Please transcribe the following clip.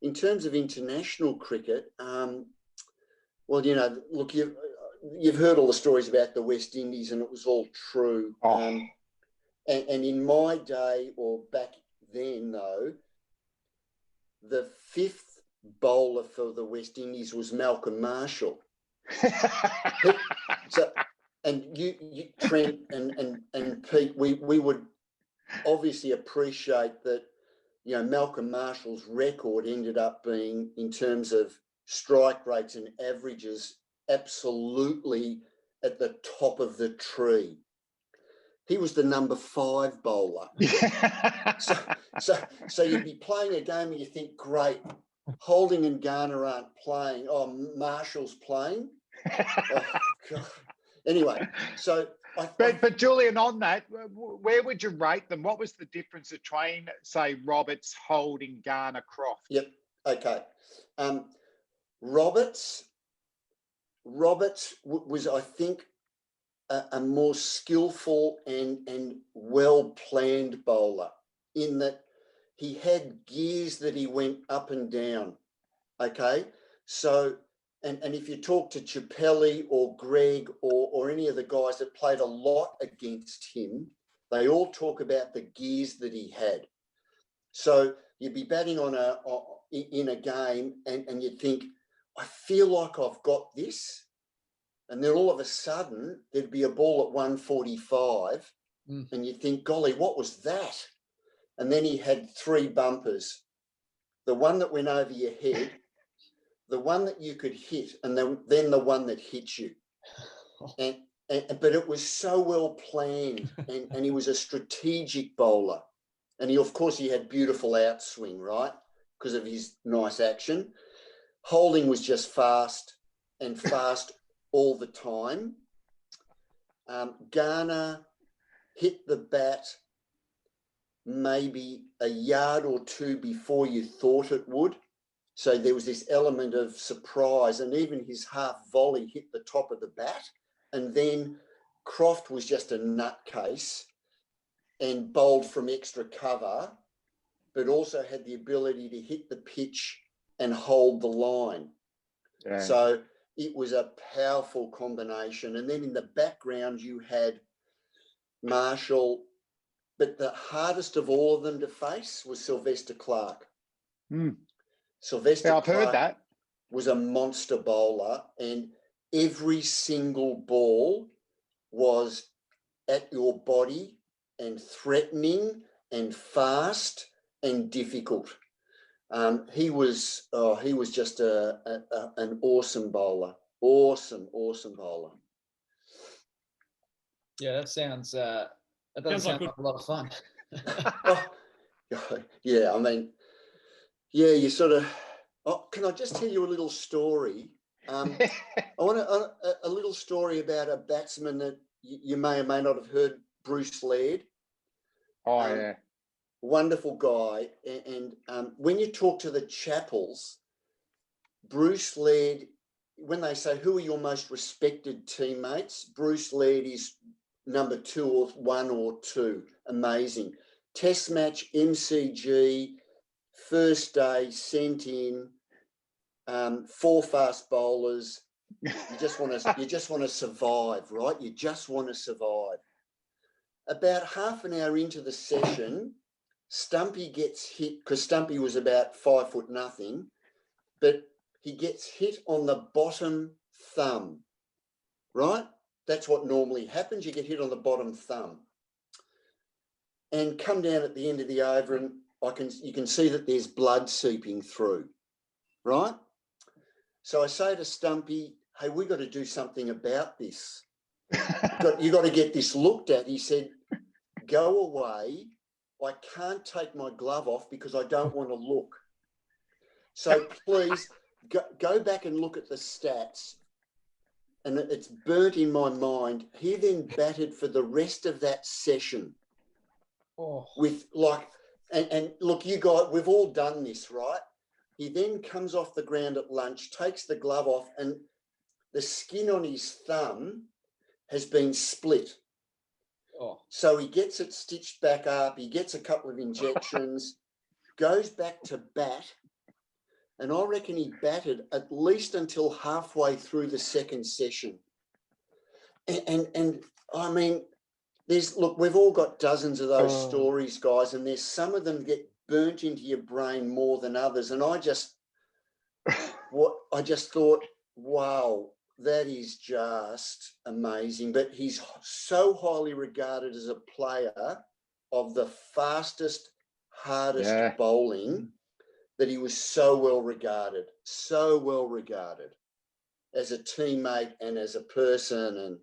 in terms of international cricket, well, you know, look, you've heard all the stories about the West Indies, and it was all true. And in my day, or back then, though, the fifth bowler for the West Indies was Malcolm Marshall. So, and you Trent and Pete, we would obviously appreciate that, you know, Malcolm Marshall's record ended up being, in terms of strike rates and averages, absolutely at the top of the tree. He was the number 5 bowler. So you'd be playing a game and you think, great, Holding and Garner aren't playing. Oh, Marshall's playing. Oh, God. Anyway, so but Julien, on that, where would you rate them? What was the difference between, say, Roberts, Holding, Garner, Croft? Yep. Okay. Roberts was, I think, a more skillful and well-planned bowler, in that he had gears that he went up and down. Okay. So, and if you talk to Chappelli or Greg or any of the guys that played a lot against him, they all talk about the gears that he had. So you'd be batting in a game and you'd think, I feel like I've got this. And then all of a sudden there'd be a ball at 145 and you'd think, golly, what was that? And then he had 3 bumpers. The one that went over your head, the one that you could hit, and then the one that hit you. But it was so well planned, and he was a strategic bowler. And of course, he had beautiful outswing, right? Because of his nice action. Holding was just fast all the time. Garner hit the bat maybe a yard or 2 before you thought it would. So there was this element of surprise, and even his half volley hit the top of the bat. And then Croft was just a nutcase and bowled from extra cover, but also had the ability to hit the pitch and hold the line. Yeah. So it was a powerful combination. And then in the background, you had Marshall, but the hardest of all of them to face was Sylvester Clarke. Sylvester I've heard that. Was a monster bowler, and every single ball was at your body and threatening and fast and difficult. He was just an awesome bowler. Awesome bowler. Yeah, that sounds that does sound like a lot of fun. Yeah, I mean, yeah, you sort of. Oh, can I just tell you a little story? I want a little story about a batsman that you may or may not have heard, Bruce Laird. Oh, yeah. Wonderful guy. And when you talk to the Chappells, Bruce Laird, when they say, who are your most respected teammates? Bruce Laird is number 2 or 1 or 2. Amazing. Test match, MCG, first day, sent in, 4 fast bowlers. You just want to survive, right? You just want to survive. About half an hour into the session, Stumpy gets hit, because Stumpy was about 5'0", but he gets hit on the bottom thumb, right? That's what normally happens. You get hit on the bottom thumb. And come down at the end of the over, and you can see that there's blood seeping through, right? So I say to Stumpy, hey, we got to do something about this. You got to get this looked at. He said, go away. I can't take my glove off because I don't want to look. So please go back and look at the stats. And it's burnt in my mind. He then batted for the rest of that session. With and look, you guys, we've all done this, right? He then comes off the ground at lunch, takes the glove off, and the skin on his thumb has been split. So he gets it stitched back up. He gets a couple of injections, goes back to bat, And I reckon he batted at least until halfway through the second session. And I mean, look, we've all got dozens of those stories, guys, and there's some of them get burnt into your brain more than others. And I just thought, wow, that is just amazing. But he's so highly regarded as a player of the fastest, hardest bowling, that he was so well regarded as a teammate and as a person. And